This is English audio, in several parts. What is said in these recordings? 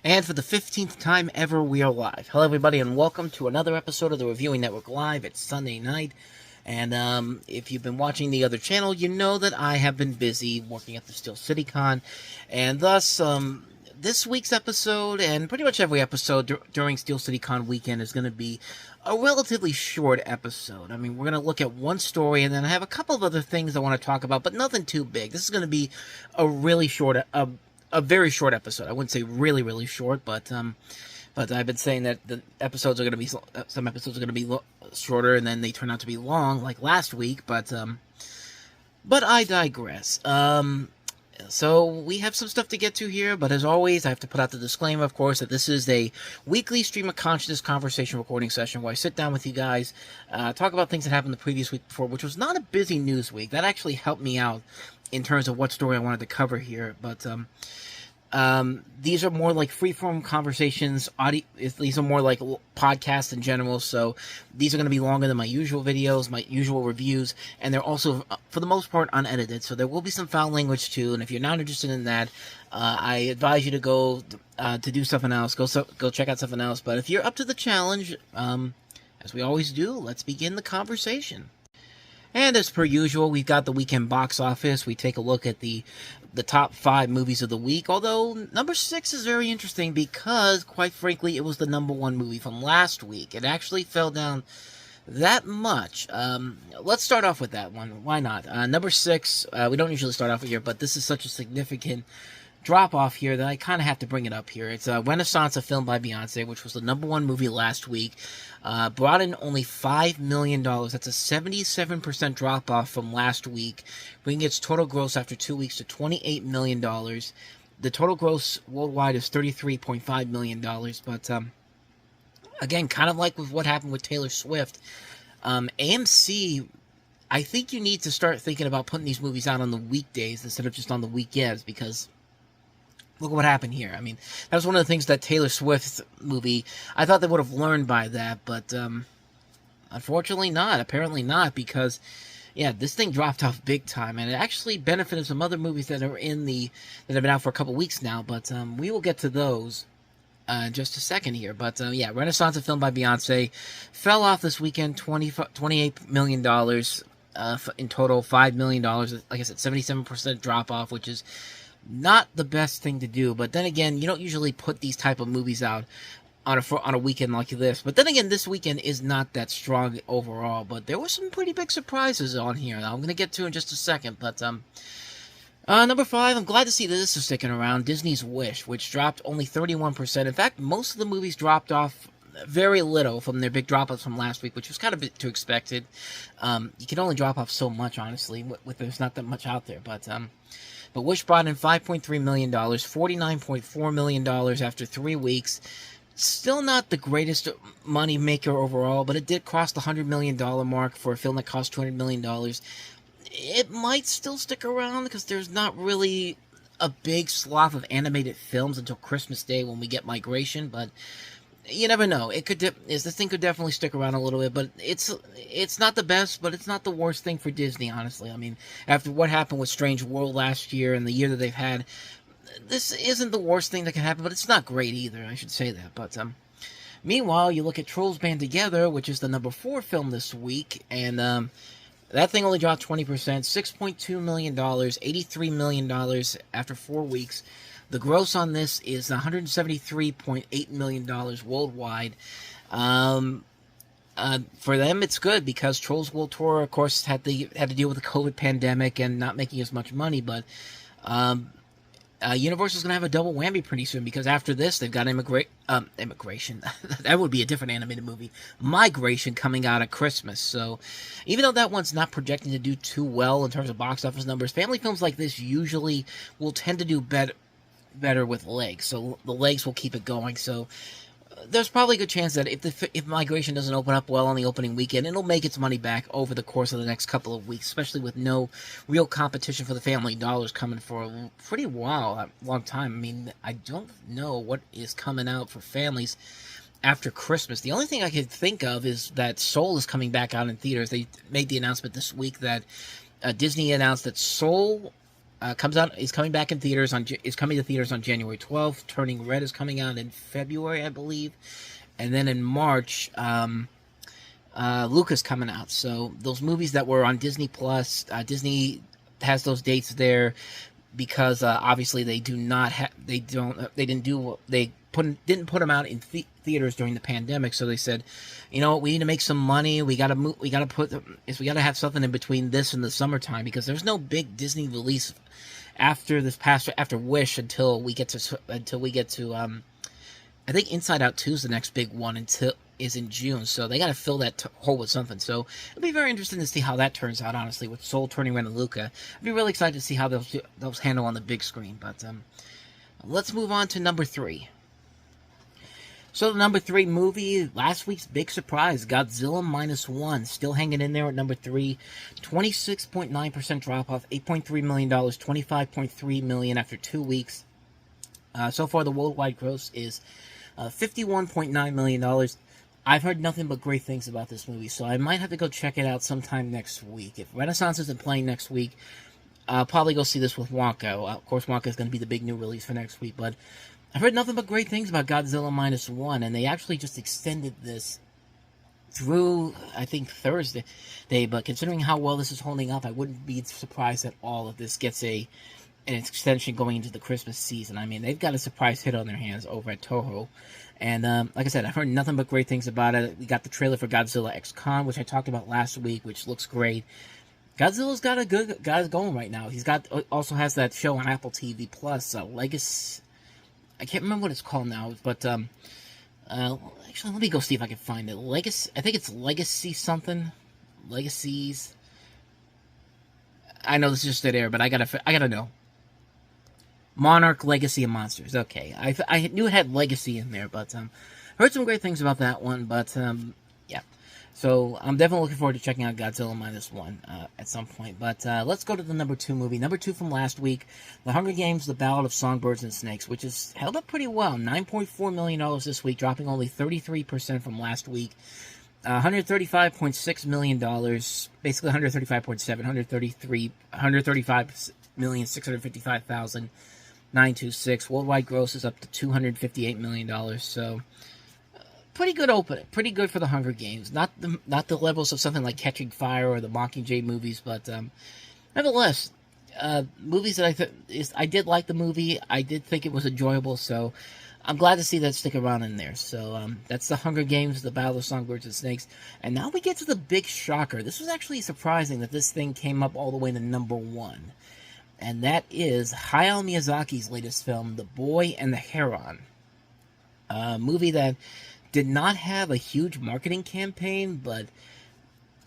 And for the 15th time ever, we are live. Hello, everybody, and welcome to another episode of the Reviewing Network Live. It's Sunday night, and if you've been watching the other channel, you know that I have been busy working at the Steel City Con, and thus, this week's episode, and pretty much every episode during Steel City Con weekend, is going to be a relatively short episode. I mean, we're going to look at one story, and then I have a couple of other things I want to talk about, but nothing too big. This is going to be a really short, a very short episode. I wouldn't say really, really short, but I've been saying that the episodes are going to be, some episodes are going to be shorter, and then they turn out to be long, like last week, but I digress. So we have some stuff to get to here, but as always, I have to put out the disclaimer, of course, that this is a weekly stream of consciousness conversation recording session where I sit down with you guys, talk about things that happened the previous week before, which was not a busy news week. That actually helped me out in terms of what story I wanted to cover here, but these are more like free-form conversations. These are more like podcasts in general, so these are going to be longer than my usual videos, my usual reviews, and they're also, for the most part, unedited, so there will be some foul language too, and if you're not interested in that, I advise you to go to do something else, go check out something else, but if you're up to the challenge, as we always do, let's begin the conversation. And as per usual, we've got the weekend box office. We take a look at the top 5 movies of the week, although number 6 is very interesting because, quite frankly, it was the number 1 movie from last week. It actually fell down that much. Let's start off with that one. Why not? Number 6, we don't usually start off here, but this is such a significant drop-off here that I kind of have to bring it up here. It's Renaissance, a film by Beyonce, which was the number 1 movie last week. Brought in only $5 million. That's a 77% drop-off from last week, bringing its total gross after 2 weeks to $28 million. The total gross worldwide is $33.5 million, but again, kind of like with what happened with Taylor Swift, AMC, I think you need to start thinking about putting these movies out on the weekdays instead of just on the weekends, because look what happened here. I mean, that was one of the things that Taylor Swift's movie, I thought they would have learned by that, but unfortunately not. Apparently not, because, yeah, this thing dropped off big time, and it actually benefited some other movies that are that have been out for a couple weeks now, but we will get to those in just a second here. But, yeah, Renaissance, a film by Beyonce, fell off this weekend, $28 million in total, $5 million, like I said, 77% drop-off, which is not the best thing to do, but then again, you don't usually put these type of movies out on a weekend like this. But then again, this weekend is not that strong overall, but there were some pretty big surprises on here that I'm going to get to in just a second. But number 5, I'm glad to see that this is sticking around, Disney's Wish, which dropped only 31%. In fact, most of the movies dropped off very little from their big drop-offs from last week, which was kind of a bit too expected. You can only drop off so much, honestly, with there's not that much out there, but Wish brought in $5.3 million, $49.4 million after 3 weeks. Still not the greatest money maker overall, but it did cross the $100 million mark for a film that cost $200 million. It might still stick around because there's not really a big swath of animated films until Christmas Day when we get Migration, but you never know. It could this thing could definitely stick around a little bit, but it's not the best, but it's not the worst thing for Disney, honestly. I mean, after what happened with Strange World last year and the year that they've had, this isn't the worst thing that can happen, but it's not great either, I should say that. But meanwhile, you look at Trolls Band Together, which is the number 4 film this week, and that thing only dropped 20%, $6.2 million, $83 million after 4 weeks. The gross on this is $173.8 million worldwide. For them, it's good because Trolls World Tour, of course, had to deal with the COVID pandemic and not making as much money. But Universal's going to have a double whammy pretty soon because after this, they've got Immigration. That would be a different animated movie. Migration coming out at Christmas. So even though that one's not projecting to do too well in terms of box office numbers, family films like this usually will tend to do better with legs, so the legs will keep it going. So there's probably a good chance that if Migration doesn't open up well on the opening weekend, it'll make its money back over the course of the next couple of weeks, especially with no real competition for the family dollars coming for a pretty long time. I mean, I don't know what is coming out for families after Christmas. The only thing I could think of is that Soul is coming back out in theaters. They made the announcement this week that Disney announced that Soul Comes out. Is coming back in theaters on. Is coming to theaters on January 12th. Turning Red is coming out in February, I believe, and then in March, Luca's coming out. So those movies that were on Disney Plus, Disney has those dates there because obviously they do not have. They don't. They didn't do. They didn't put them out in theaters during the pandemic. So they said, you know, we need to make some money. We gotta move. We gotta have something in between this and the summertime because there's no big Disney release after Wish until we get to I think Inside Out 2 is the next big one is in June, so they got to fill that hole with something. So it'll be very interesting to see how that turns out. Honestly, with Soul, Turning Red, and Luca, I'd be really excited to see how those handle on the big screen. But let's move on to number 3. So the number 3 movie, last week's big surprise, Godzilla -1, still hanging in there at number 3, 26.9% drop off, $8.3 million, $25.3 million after 2 weeks. So far, the worldwide gross is $51.9 million. I've heard nothing but great things about this movie, so I might have to go check it out sometime next week. If Renaissance isn't playing next week, I'll probably go see this with Wonka. Of course, Wonka is going to be the big new release for next week, but I've heard nothing but great things about Godzilla -1, and they actually just extended this through, I think, Thursday. But considering how well this is holding up, I wouldn't be surprised at all if this gets an extension going into the Christmas season. I mean, they've got a surprise hit on their hands over at Toho. And like I said, I've heard nothing but great things about it. We got the trailer for Godzilla X Kong, which I talked about last week, which looks great. Godzilla's got a good guy going right now. Also has that show on Apple TV Plus, Legacy. I can't remember what it's called now, but actually, let me go see if I can find it. Legacy. I think it's Legacy something. Legacies. I know this is just dead air, but I gotta know. Monarch, Legacy, and Monsters. Okay, I knew it had Legacy in there, but heard some great things about that one. But yeah, so I'm definitely looking forward to checking out Godzilla -1 at some point. But let's go to the number 2 movie. Number 2 from last week, The Hunger Games: The Ballad of Songbirds and Snakes, which has held up pretty well. $9.4 million this week, dropping only 33% from last week. $135.6 million, basically 135.7, 135,655,926. Worldwide gross is up to $258 million. So pretty good opening, pretty good for the Hunger Games. Not the levels of something like Catching Fire or the Mockingjay movies, but nevertheless, movies that I did like the movie. I did think it was enjoyable. So I'm glad to see that stick around in there. So that's The Hunger Games, The Battle of Songbirds and Snakes. And now we get to the big shocker. This was actually surprising that this thing came up all the way to number 1. And that is Hayao Miyazaki's latest film, The Boy and the Heron. A movie that did not have a huge marketing campaign, but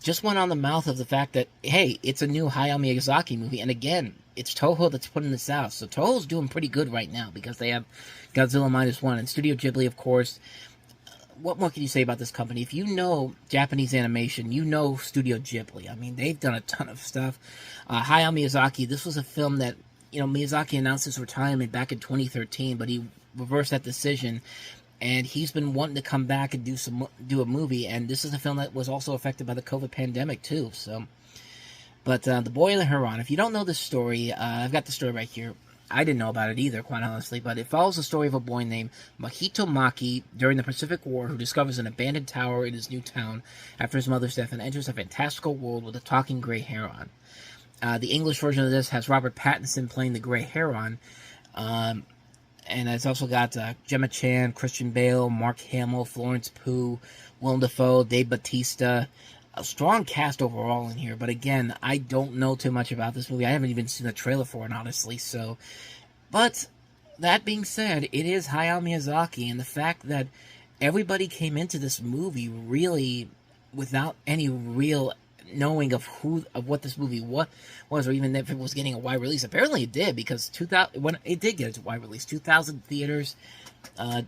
just went on the mouth of the fact that, hey, it's a new Hayao Miyazaki movie. And again, it's Toho that's putting this out. So Toho's doing pretty good right now because they have Godzilla -1 and Studio Ghibli, of course. What more can you say about this company? If you know Japanese animation, you know Studio Ghibli. I mean, they've done a ton of stuff. Hayao Miyazaki, this was a film that, Miyazaki announced his retirement back in 2013, but he reversed that decision. And he's been wanting to come back and do a movie. And this is a film that was also affected by the COVID pandemic, too. So, but The Boy and the Heron, if you don't know this story, I've got the story right here. I didn't know about it either, quite honestly, but it follows the story of a boy named Mahito Maki during the Pacific War who discovers an abandoned tower in his new town after his mother's death and enters a fantastical world with a talking gray heron. The English version of this has Robert Pattinson playing the gray heron, and it's also got Gemma Chan, Christian Bale, Mark Hamill, Florence Pugh, Willem Dafoe, Dave Bautista. A strong cast overall in here, but again, I don't know too much about this movie. I haven't even seen a trailer for it, honestly, so... But, that being said, it is Hayao Miyazaki, and the fact that everybody came into this movie really without any real knowing of what this movie was, or even if it was getting a wide release. Apparently it did, because when it did get a wide release, 2,000 theaters, and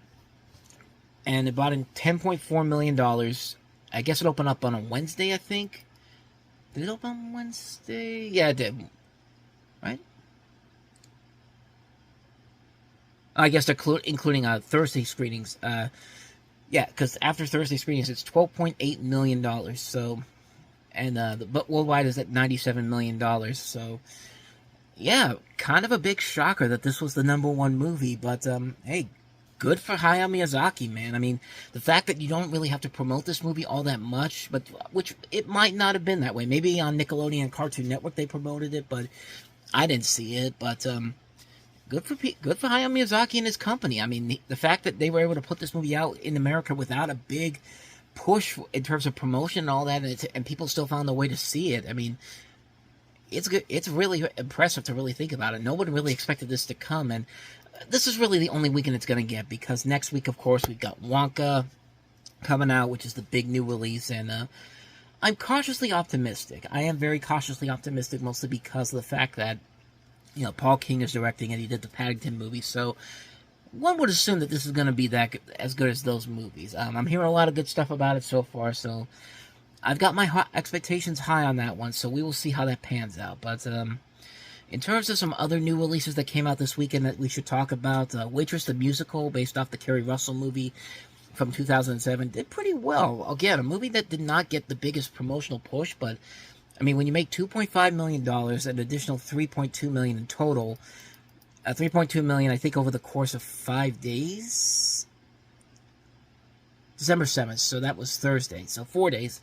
it brought in $10.4 million. I guess it opened up on a Wednesday, I think. Did it open on Wednesday? Yeah, it did. Right? I guess including Thursday screenings. Yeah, because after Thursday screenings, it's $12.8 million. So, and but worldwide is at $97 million. So, Yeah, kind of a big shocker that this was the #1 movie, but hey, good for Hayao Miyazaki, man. I mean, the fact that you don't really have to promote this movie all that much, but which it might not have been that way. Maybe on Nickelodeon and Cartoon Network they promoted it, but I didn't see it. But good for Hayao Miyazaki and his company. I mean, the fact that they were able to put this movie out in America without a big push in terms of promotion and all that, and people still found a way to see it. I mean, it's good. It's really impressive to really think about it. No one really expected this to come, and this is really the only weekend it's going to get, because next week, of course, we've got Wonka coming out, which is the big new release, and I'm cautiously optimistic. I am very cautiously optimistic, mostly because of the fact that, you know, Paul King is directing and he did the Paddington movie, so one would assume that this is going to be as good as those movies. I'm hearing a lot of good stuff about it so far, so I've got my expectations high on that one, so we will see how that pans out. But in terms of some other new releases that came out this weekend that we should talk about, Waitress the Musical, based off the Kerry Russell movie from 2007, did pretty well. Again, a movie that did not get the biggest promotional push, but I mean, when you make $2.5 million, an additional $3.2 million in total, $3.2 million, I think, over the course of 5 days, December 7th, so that was Thursday, so 4 days.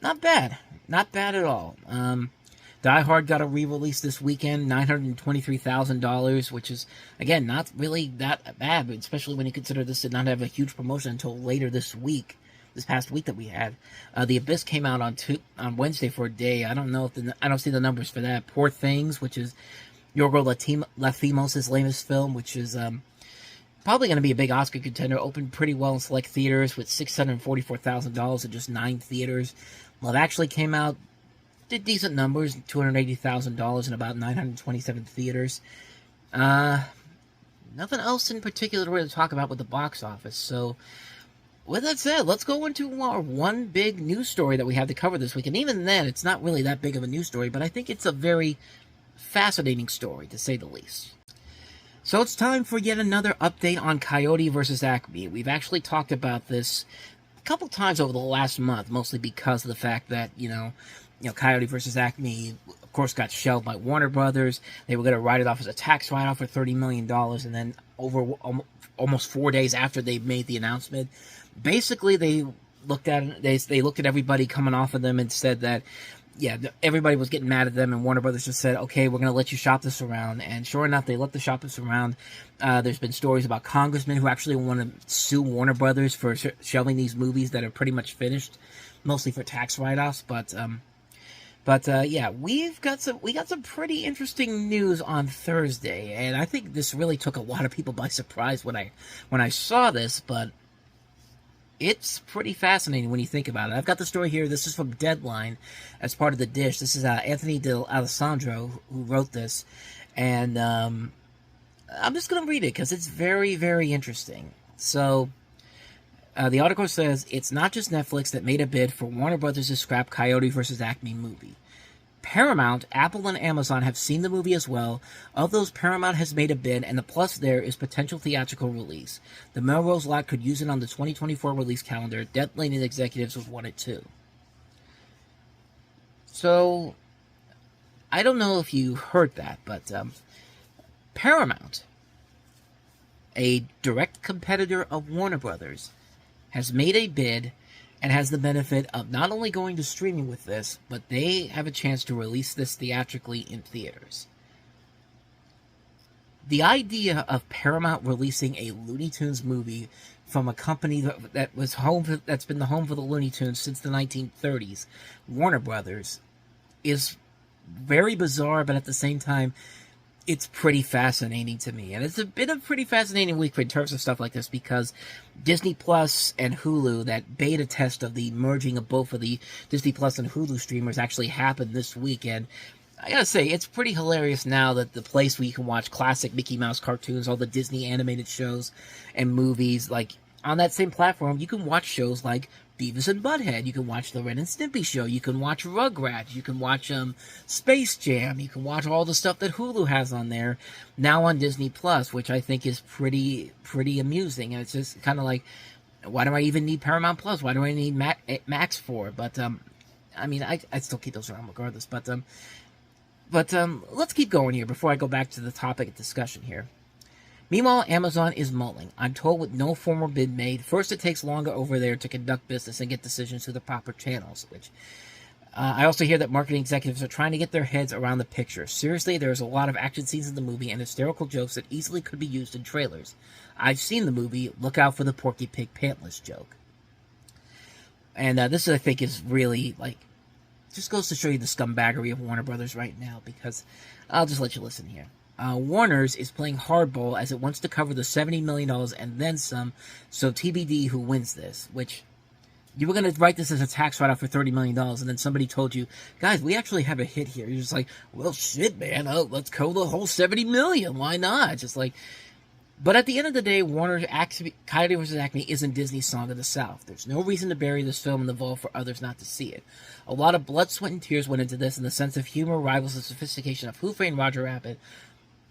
Not bad. Not bad at all. Die Hard got a re-release this weekend, $923,000, which is, again, not really that bad, especially when you consider this did not have a huge promotion until later this week, this past week that we had. The Abyss came out on Wednesday for a day. I don't know if I don't see the numbers for that. Poor Things, which is Yorgos Lanthimos' latest film, which is probably going to be a big Oscar contender, opened pretty well in select theaters with $644,000 in just 9 theaters. Love Actually came out, did decent numbers, $280,000 in about 927 theaters. Nothing else in particular to really talk about with the box office. So, with that said, let's go into our one big news story that we have to cover this week. And even then, it's not really that big of a news story, but I think it's a very fascinating story, to say the least. So it's time for yet another update on Coyote versus Acme. We've actually talked about this a couple times over the last month, mostly because of the fact that, you know, Coyote versus Acme, of course, got shelved by Warner Brothers. They were going to write it off as a tax write-off for $30 million, and then over almost 4 days after they made the announcement, basically they looked at they looked at everybody coming off of them and said that, yeah, everybody was getting mad at them, and Warner Brothers just said, okay, we're going to let you shop this around. And sure enough, they let the shop this around. There's been stories about congressmen who actually want to sue Warner Brothers for shelving these movies that are pretty much finished, mostly for tax write-offs. But yeah, we got some pretty interesting news on Thursday, and I think this really took a lot of people by surprise when I saw this, but it's pretty fascinating when you think about it. I've got the story here. This is from Deadline as part of The Dish. This is Anthony D'Alessandro who wrote this, and I'm just going to read it because it's very, very interesting. So, the article says, it's not just Netflix that made a bid for Warner Brothers to scrap Coyote vs. Acme movie. Paramount, Apple, and Amazon have seen the movie as well. Of those, Paramount has made a bid, and the plus there is potential theatrical release. The Melrose lot could use it on the 2024 release calendar. Deadline executives have wanted too. So, I don't know if you heard that, but Paramount, a direct competitor of Warner Brothers, has made a bid and has the benefit of not only going to streaming with this, but they have a chance to release this theatrically in theaters. The idea of Paramount releasing a Looney Tunes movie from a company that's been the home for the Looney Tunes since the 1930s, Warner Brothers, is very bizarre, but at the same time, it's pretty fascinating to me. And it's been a pretty fascinating week in terms of stuff like this, because Disney Plus and Hulu, that beta test of the merging of both of the Disney Plus and Hulu streamers, actually happened this weekend. I gotta say, it's pretty hilarious now that the place where you can watch classic Mickey Mouse cartoons, all the Disney animated shows and movies, like, on that same platform, you can watch shows like Beavis and Butthead, you can watch the Ren and Stimpy show, you can watch Rugrats, you can watch Space Jam, you can watch all the stuff that Hulu has on there, now on Disney Plus, which I think is pretty amusing. And it's just kind of like, why do I even need Paramount Plus? Why do I need Max for? But, I mean, I still keep those around regardless, but, But let's keep going here before I go back to the topic of discussion here. Meanwhile, Amazon is mulling. I'm told with no formal bid made. First, it takes longer over there to conduct business and get decisions through the proper channels, which I also hear that marketing executives are trying to get their heads around the picture. Seriously, there's a lot of action scenes in the movie and hysterical jokes that easily could be used in trailers. I've seen the movie. Look out for the Porky Pig pantless joke. And this, I think, is really, like, just goes to show you the scumbaggery of Warner Brothers right now, because I'll just let you listen here. Warner's is playing hardball as it wants to cover the $70 million and then some, so TBD who wins this, which... You were going to write this as a tax write-off for $30 million, and then somebody told you, guys, we actually have a hit here. You're just like, well, shit, man, let's cover the whole $70 million. Why not? Just like, but at the end of the day, Coyote vs. Acme isn't Disney's Song of the South. There's no reason to bury this film in the vault for others not to see it. A lot of blood, sweat, and tears went into this, and the sense of humor rivals the sophistication of Who Framed Roger Rabbit,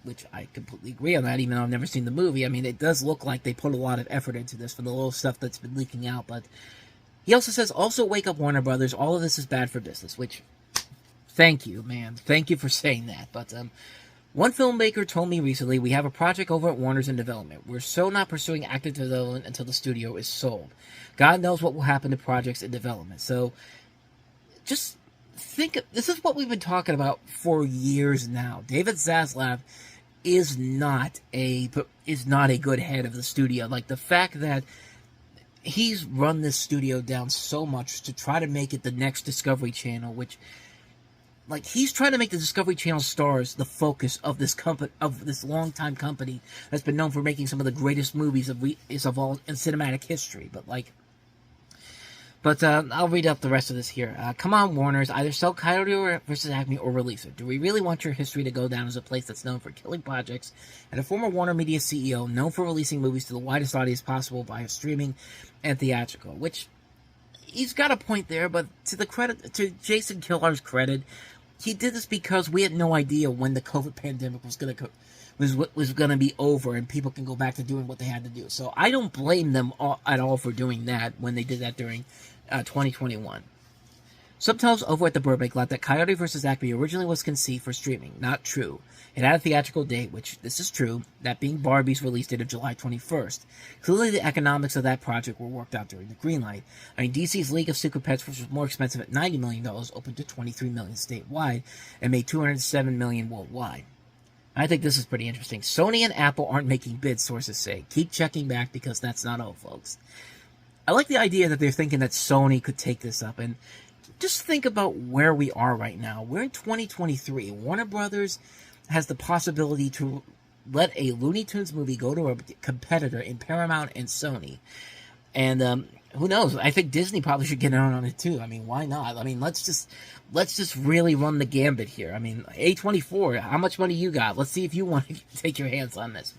which I completely agree on that, even though I've never seen the movie. I mean, it does look like they put a lot of effort into this for the little stuff that's been leaking out, but... He also says, also wake up Warner Brothers, all of this is bad for business, which, thank you, man. Thank you for saying that. But one filmmaker told me recently, we have a project over at Warner's in development. We're so not pursuing active development until the studio is sold. God knows what will happen to projects in development. So, just think, this is what we've been talking about for years now. David Zaslav is not a good head of the studio. Like, the fact that he's run this studio down so much to try to make it the next Discovery Channel, which, like, he's trying to make the Discovery Channel stars the focus of this company, of this long-time company that's been known for making some of the greatest movies of all in cinematic history. But I'll read up the rest of this here. Come on, Warners, either sell Coyote vs. Acme or release it. Do we really want your history to go down as a place that's known for killing projects, and a former Warner Media CEO known for releasing movies to the widest audience possible via streaming and theatrical? Which, he's got a point there, but to Jason Killar's credit, he did this because we had no idea when the COVID pandemic was going to be over and people can go back to doing what they had to do. So I don't blame them at all for doing that when they did that during 2021. Subtitles over at the Burbank let that Coyote vs. Acme originally was conceived for streaming. Not true. It had a theatrical date, which this is true, that being Barbie's release date of July 21st. Clearly the economics of that project were worked out during the greenlight. I mean, DC's League of Super Pets, which was more expensive at $90 million, opened to $23 million statewide and made $207 million worldwide. I think this is pretty interesting. Sony and Apple aren't making bids, sources say. Keep checking back because that's not all, folks. I like the idea that they're thinking that Sony could take this up, and just think about where we are right now. We're in 2023. Warner Brothers has the possibility to let a Looney Tunes movie go to a competitor in Paramount and Sony. And who knows? I think Disney probably should get in on it too. I mean, why not? I mean, let's just really run the gambit here. I mean, A24, how much money you got? Let's see if you want to take your hands on this.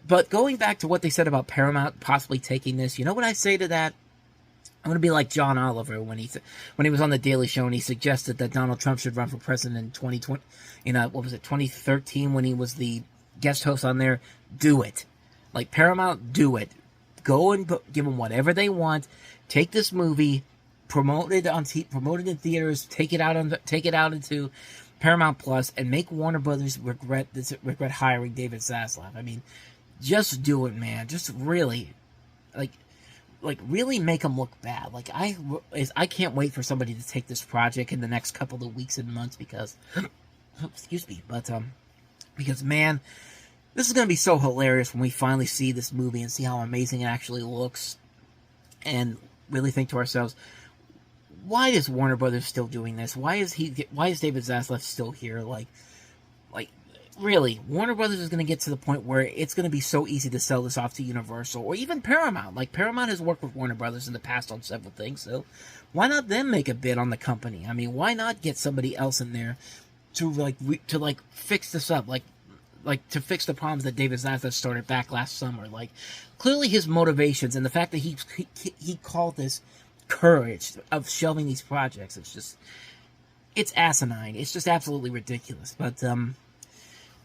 But going back to what they said about Paramount possibly taking this, you know what I say to that? I'm going to be like John Oliver when he was on the Daily Show and he suggested that Donald Trump should run for president in 2020, 2013 when he was the guest host on there. Do it. Like, Paramount, do it. Go and give them whatever they want. Take this movie, promote it in theaters, take it out into Paramount Plus, and make Warner Brothers regret hiring David Zaslav. I mean, just do it, man. Just really, really make them look bad. Like, I can't wait for somebody to take this project in the next couple of weeks and months because, excuse me, because, man, this is going to be so hilarious when we finally see this movie and see how amazing it actually looks and really think to ourselves, why is Warner Brothers still doing this? Why is David Zaslav still here? Like, really, Warner Brothers is going to get to the point where it's going to be so easy to sell this off to Universal or even Paramount. Like, Paramount has worked with Warner Brothers in the past on several things, so why not them make a bid on the company? I mean, why not get somebody else in there to fix this up? Like to fix the problems that David Zaslav started back last summer. Like, clearly his motivations and the fact that he called this courage of shelving these projects, it's asinine. It's just absolutely ridiculous. But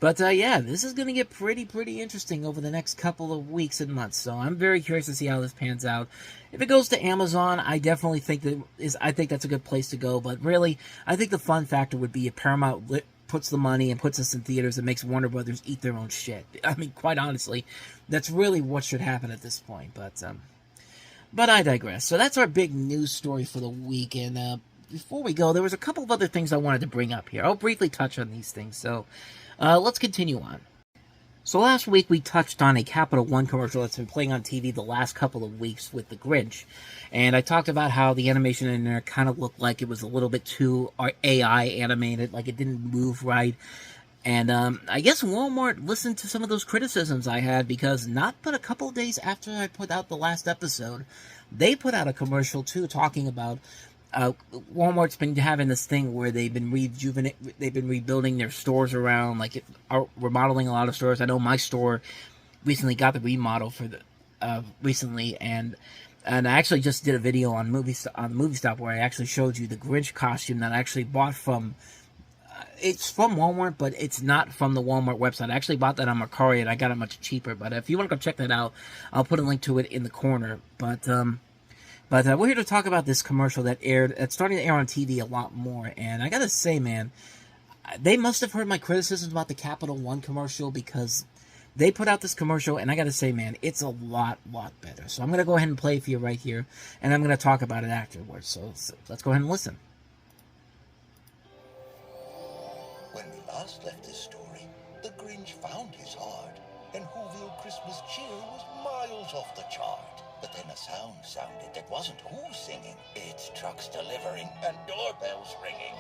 But yeah, this is going to get pretty interesting over the next couple of weeks and months. So I'm very curious to see how this pans out. If it goes to Amazon, I definitely think I think that's a good place to go. But really, I think the fun factor would be if Paramount puts the money and puts us in theaters and makes Warner Brothers eat their own shit. I mean, quite honestly, that's really what should happen at this point. But I digress. So that's our big news story for the week. And before we go, there was a couple of other things I wanted to bring up here. I'll briefly touch on these things. So let's continue on. So last week we touched on a Capital One commercial that's been playing on TV the last couple of weeks with The Grinch. And I talked about how the animation in there kind of looked like it was a little bit too AI animated, like it didn't move right. And I guess Walmart listened to some of those criticisms I had, because not but a couple of days after I put out the last episode, they put out a commercial too talking about Walmart's been having this thing where they've been rebuilding their stores around, like remodeling a lot of stores. I know my store recently got the remodel for recently, and I actually just did a video on Movie Stop where I actually showed you the Grinch costume that I actually bought from. It's from Walmart, but it's not from the Walmart website. I actually bought that on Mercari, and I got it much cheaper. But if you want to go check that out, I'll put a link to it in the corner. But we're here to talk about this commercial that's starting to air on TV a lot more. And I gotta say, man, they must have heard my criticisms about the Capital One commercial, because they put out this commercial, and I gotta say, man, it's a lot better. So I'm gonna go ahead and play it for you right here, and I'm gonna talk about it afterwards. So let's go ahead and listen. When we last left this story, the Grinch found his heart, and Whoville Christmas cheer was miles off the chart. But then a sound sounded that wasn't Who singing. It's trucks delivering and doorbells ringing.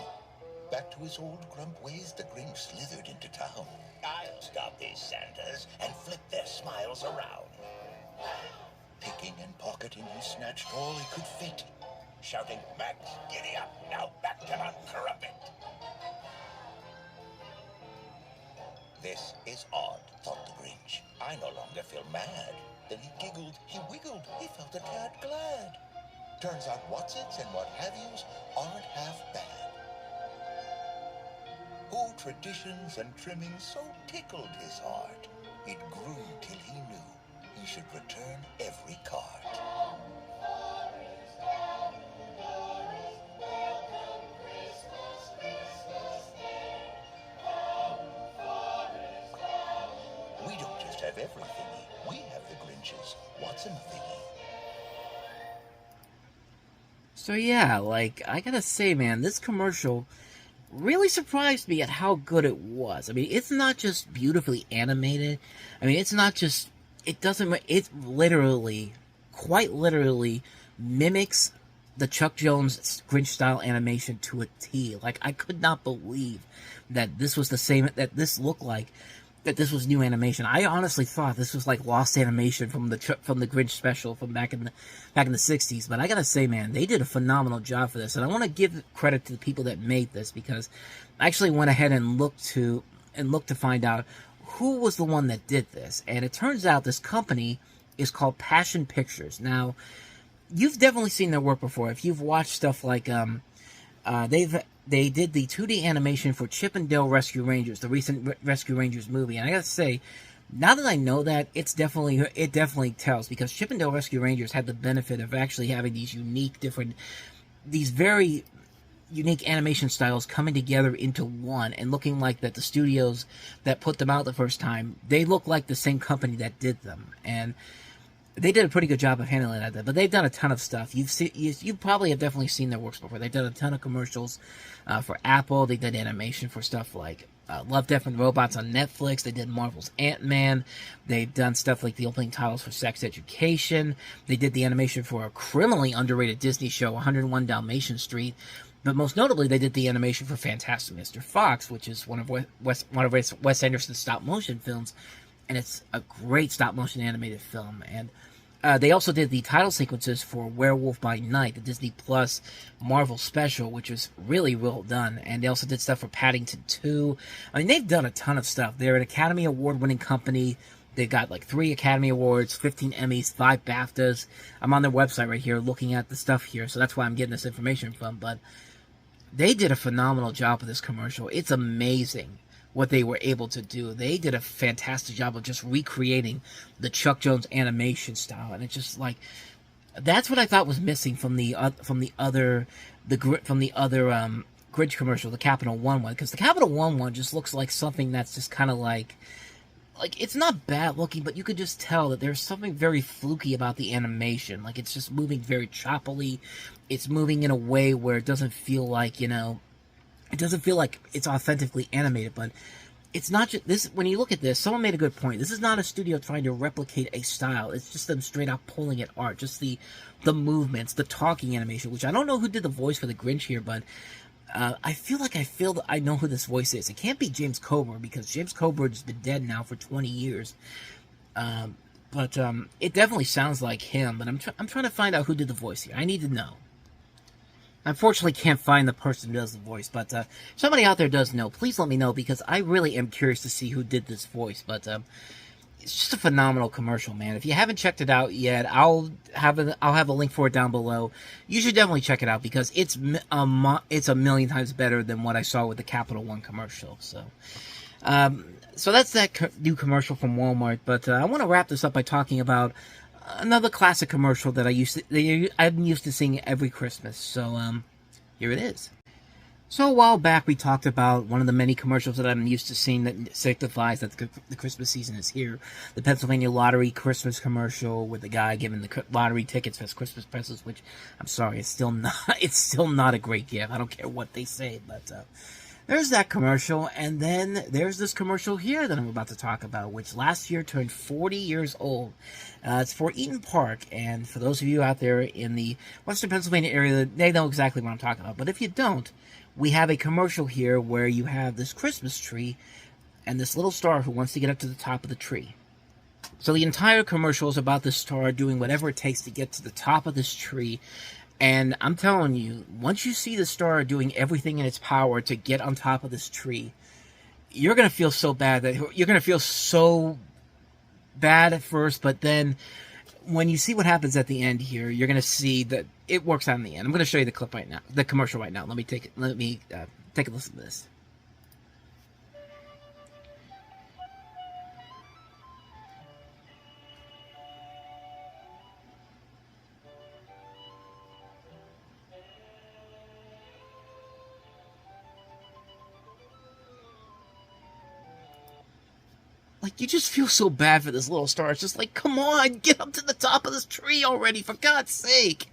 Back to his old grump ways, the Grinch slithered into town. I'll stop these Santas and flip their smiles around. Picking and pocketing, he snatched all he could fit, shouting, "Max, giddy up, now back to Mount Crumpet." This is odd, thought the Grinch. I no longer feel mad. Then he giggled, he wiggled, he felt a tad glad. Turns out what's-its and what-have-yous aren't half bad. Oh, traditions and trimmings so tickled his heart. It grew till he knew he should return every cart. We don't just have everything. We have the Grinches. What's in thingy? So yeah, like, I gotta say, man, this commercial really surprised me at how good it was. I mean, it's not just beautifully animated. I mean, it's not just, it literally, quite literally, mimics the Chuck Jones Grinch style animation to a T. Like, I could not believe that this was the same, that this looked like, that this was new animation. I honestly thought this was like lost animation from the Grinch special from back in the 60s. But I gotta say, man, they did a phenomenal job for this, and I want to give credit to the people that made this, because I actually went ahead and looked to find out who was the one that did this, and it turns out this company is called Passion Pictures. Now, you've definitely seen their work before if you've watched stuff like they did the 2D animation for Chip and Dale Rescue Rangers, the recent Rescue Rangers movie. And I gotta say, now that I know that, it definitely tells, because Chip and Dale Rescue Rangers had the benefit of actually having these very unique animation styles coming together into one, and looking like that the studios that put them out the first time, they look like the same company that did them. And they did a pretty good job of handling that, but they've done a ton of stuff. You probably have definitely seen their works before. They've done a ton of commercials for Apple. They did animation for stuff like Love, Death, and Robots on Netflix. They did Marvel's Ant-Man. They've done stuff like the opening titles for Sex Education. They did the animation for a criminally underrated Disney show, 101 Dalmatian Street. But most notably, they did the animation for Fantastic Mr. Fox, which is one of Wes Anderson's stop-motion films. And it's a great stop-motion animated film. And they also did the title sequences for Werewolf by Night, the Disney Plus Marvel special, which was really well done. And they also did stuff for Paddington 2. I mean, they've done a ton of stuff. They're an Academy Award-winning company. They've got like 3 Academy Awards, 15 Emmys, 5 BAFTAs. I'm on their website right here looking at the stuff here, so that's why I'm getting this information from. But they did a phenomenal job with this commercial. It's amazing what they were able to do. They did a fantastic job of just recreating the Chuck Jones animation style, and it's just like that's what I thought was missing from the other Grinch commercial, the Capital One one, because the Capital One just looks like something that's just kind of like it's not bad looking, but you could just tell that there's something very fluky about the animation. Like, it's just moving very choppily. It's moving in a way where it doesn't feel like, it doesn't feel like it's authentically animated. But it's not just this. When you look at this, someone made a good point. This is not a studio trying to replicate a style. It's just them straight out pulling at art. Just the movements, the talking animation, which I don't know who did the voice for the Grinch here, but I feel that I know who this voice is. It can't be James Coburn, because James Coburn's been dead now for 20 years. But it definitely sounds like him. But I'm trying to find out who did the voice here. I need to know. I unfortunately can't find the person who does the voice, but if somebody out there does know, please let me know, because I really am curious to see who did this voice. But it's just a phenomenal commercial, man. If you haven't checked it out yet, I'll have a link for it down below. You should definitely check it out, because it's a million times better than what I saw with the Capital One commercial. So, so that's that new commercial from Walmart. But I want to wrap this up by talking about another classic commercial that I'm used to seeing every Christmas. So here it is. So a while back, we talked about one of the many commercials that I'm used to seeing that signifies that the Christmas season is here. The Pennsylvania Lottery Christmas commercial with the guy giving the lottery tickets as Christmas presents, which, I'm sorry, it's still not a great gift. I don't care what they say, but there's that commercial. And then there's this commercial here that I'm about to talk about, which last year turned 40 years old. It's for Eaton Park, and for those of you out there in the Western Pennsylvania area, they know exactly what I'm talking about. But if you don't, we have a commercial here where you have this Christmas tree and this little star who wants to get up to the top of the tree. So the entire commercial is about this star doing whatever it takes to get to the top of this tree. And I'm telling you, once you see the star doing everything in its power to get on top of this tree, you're going to feel so bad at first, but then when you see what happens at the end here, you're going to see that it works out in the end. I'm going to show you the clip right now, the commercial right now. Let me take a listen to this. Like, you just feel so bad for this little star. It's just like, come on, get up to the top of this tree already, for God's sake.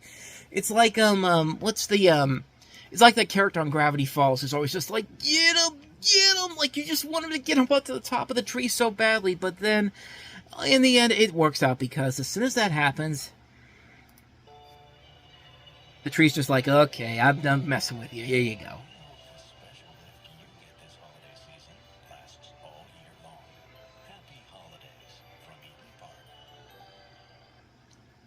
It's like, it's like that character on Gravity Falls who's always just like, get him, like, you just want him to get him up to the top of the tree so badly, but then, in the end, it works out, because as soon as that happens, the tree's just like, okay, I'm done messing with you, here you go.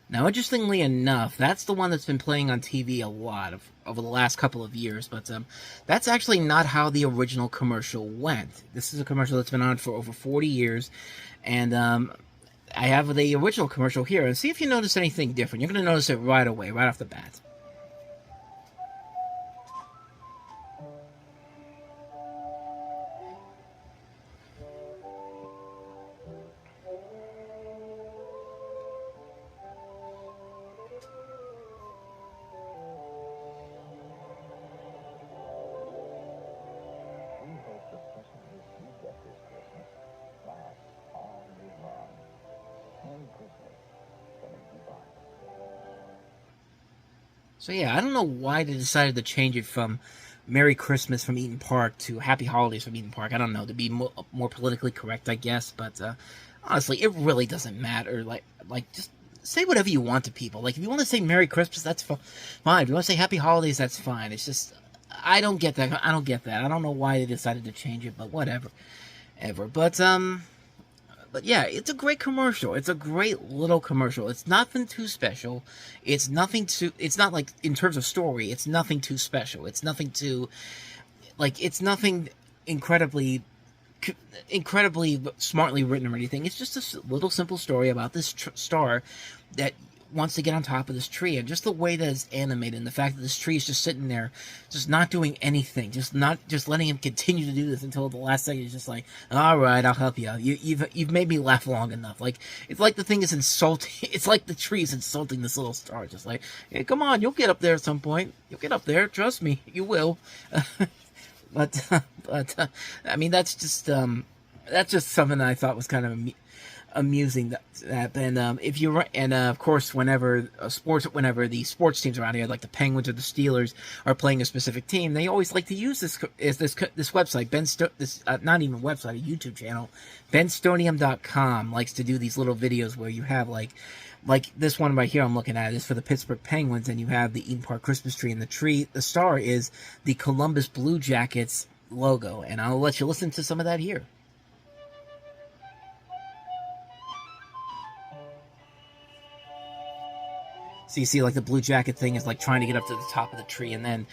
Now, interestingly enough, that's the one that's been playing on TV a lot over the last couple of years, but that's actually not how the original commercial went. This is a commercial that's been on for over 40 years, and I have the original commercial here, and see if you notice anything different. You're going to notice it right away, right off the bat. So yeah, I don't know why they decided to change it from Merry Christmas from Eaton Park to Happy Holidays from Eaton Park. I don't know, to be more politically correct, I guess. But honestly, it really doesn't matter. Like just say whatever you want to people. Like, if you want to say Merry Christmas, that's fine. If you want to say Happy Holidays, that's fine. It's just, I don't get that. I don't get that. I don't know why they decided to change it, but whatever. But yeah, it's a great commercial. It's a great little commercial. It's nothing too special. It's not like, in terms of story, it's nothing too special. It's nothing incredibly smartly written or anything. It's just a little simple story about this star that wants to get on top of this tree, and just the way that it's animated, and the fact that this tree is just sitting there, just not doing anything, just letting him continue to do this until the last second. He's just like, all right, I'll help you out. You've made me laugh long enough. Like, it's like the thing is insulting. It's like the tree is insulting this little star. Just like, hey, come on, you'll get up there at some point. You'll get up there. Trust me, you will. But I mean, that's just something that I thought was kind of amusing. And of course, whenever the sports teams around here, like the Penguins or the Steelers, are playing a specific team, they always like to use this website, not even a website, a YouTube channel. BenStonium.com likes to do these little videos where you have like this one right here I'm looking at is for the Pittsburgh Penguins, and you have the Eden Park Christmas tree, and the star is the Columbus Blue Jackets logo. And I'll let you listen to some of that here. So you see, like, the blue jacket thing is like trying to get up to the top of the tree, and then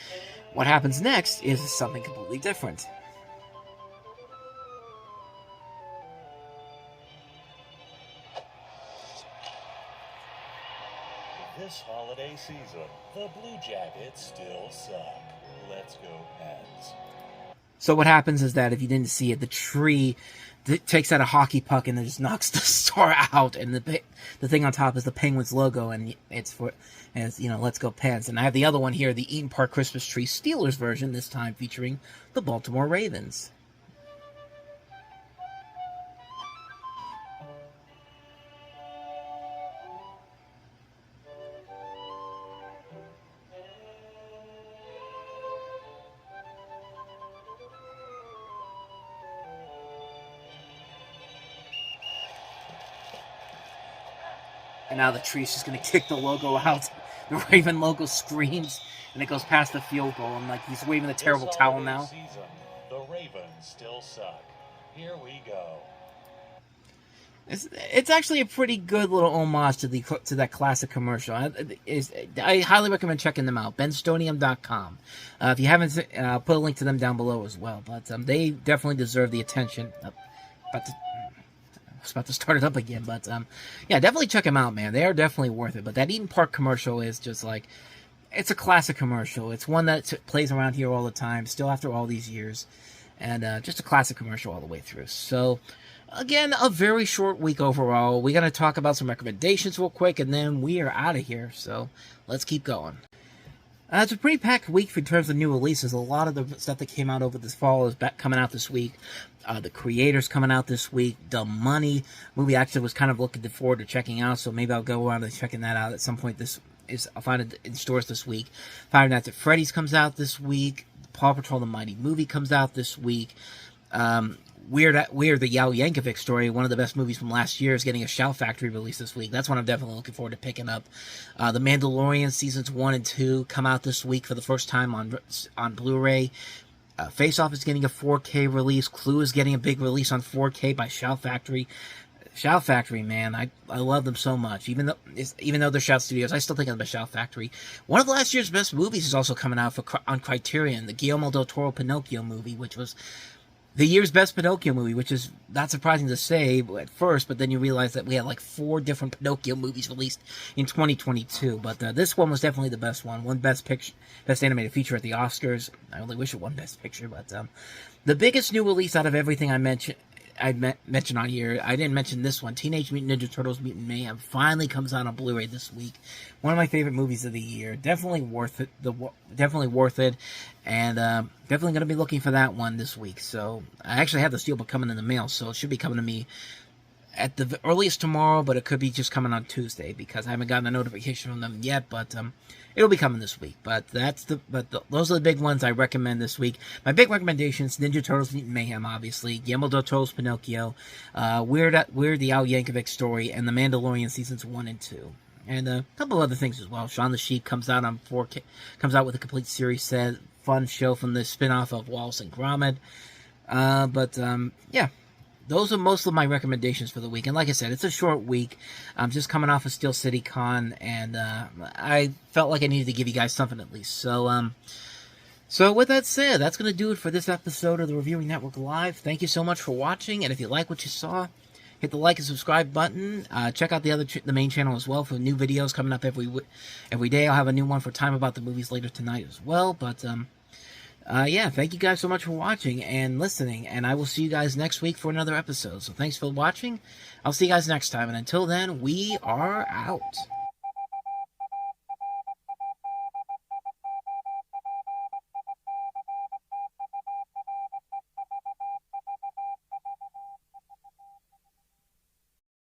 what happens next is something completely different. This holiday season, the Blue Jackets still suck. Let's go, Pens. So what happens is that, if you didn't see it, the tree takes out a hockey puck and then just knocks the star out, and the thing on top is the Penguins logo, and it's let's go Pens. And I have the other one here, the Eden Park Christmas tree Steelers version, this time featuring the Baltimore Ravens. And now the tree's just going to kick the logo out. The Raven logo screams, and it goes past the field goal. And like, he's waving a terrible towel now. Season, the Ravens still suck. Here we go. It's actually a pretty good little homage to that classic commercial. I highly recommend checking them out. BenStonium.com. If you haven't, I'll put a link to them down below as well. But they definitely deserve the attention. I was about to start it up again, but yeah, definitely check them out, man. They are definitely worth it. But that Eden Park commercial is just like, it's a classic commercial. It's one that plays around here all the time, still after all these years, and just a classic commercial all the way through. So, again, a very short week overall. We're going to talk about some recommendations real quick, and then we are out of here. So, let's keep going. It's a pretty packed week in terms of new releases. A lot of the stuff that came out over this fall is coming out this week. The Creator's coming out this week. Dumb Money movie actually was kind of looking forward to checking out, so maybe I'll go around and checking that out at some point. I'll find it in stores this week. Five Nights at Freddy's comes out this week. Paw Patrol the Mighty movie comes out this week. Weird, the Yao Yankovic story, one of the best movies from last year, is getting a Shout Factory release this week. That's one I'm definitely looking forward to picking up. The Mandalorian Seasons 1 and 2 come out this week for the first time on Blu-ray. Face Off is getting a 4K release. Clue is getting a big release on 4K by Shout Factory. Shout Factory, man, I love them so much. Even though they're Shout Studios, I still think of them as Shout Factory. One of last year's best movies is also coming out on Criterion, the Guillermo del Toro Pinocchio movie, which was the year's best Pinocchio movie, which is not surprising to say at first, but then you realize that we had like 4 different Pinocchio movies released in 2022. But this one was definitely the best one. Won Best Animated Feature at the Oscars. I only wish it won Best Picture, but the biggest new release out of everything I mentioned on here, I didn't mention this one. Teenage Mutant Ninja Turtles Mutant Mayhem finally comes out on Blu-ray this week. One of my favorite movies of the year. Definitely worth it. And definitely going to be looking for that one this week. So I actually have the steelbook coming in the mail, so it should be coming to me at the earliest tomorrow, but it could be just coming on Tuesday because I haven't gotten a notification from them yet. But it'll be coming this week. But those are the big ones I recommend this week. My big recommendations: Ninja Turtles Mutant Mayhem, obviously, Guillermo del Toro's Pinocchio, Weird the Al Yankovic story, and The Mandalorian Seasons 1 and 2. And a couple other things as well. Shaun the Sheep comes out on 4K, comes out with a complete series set, fun show from the spin-off of Wallace and Gromit. Yeah, those are most of my recommendations for the week. And like I said, it's a short week. I'm just coming off of Steel City Con, and I felt like I needed to give you guys something at least. So with that said, that's going to do it for this episode of the Reviewing Network Live. Thank you so much for watching, and if you like what you saw, hit the like and subscribe button. Check out the main channel as well for new videos coming up every day. I'll have a new one for Time About the Movies later tonight as well. But yeah, thank you guys so much for watching and listening, and I will see you guys next week for another episode. So thanks for watching. I'll see you guys next time, and until then, we are out.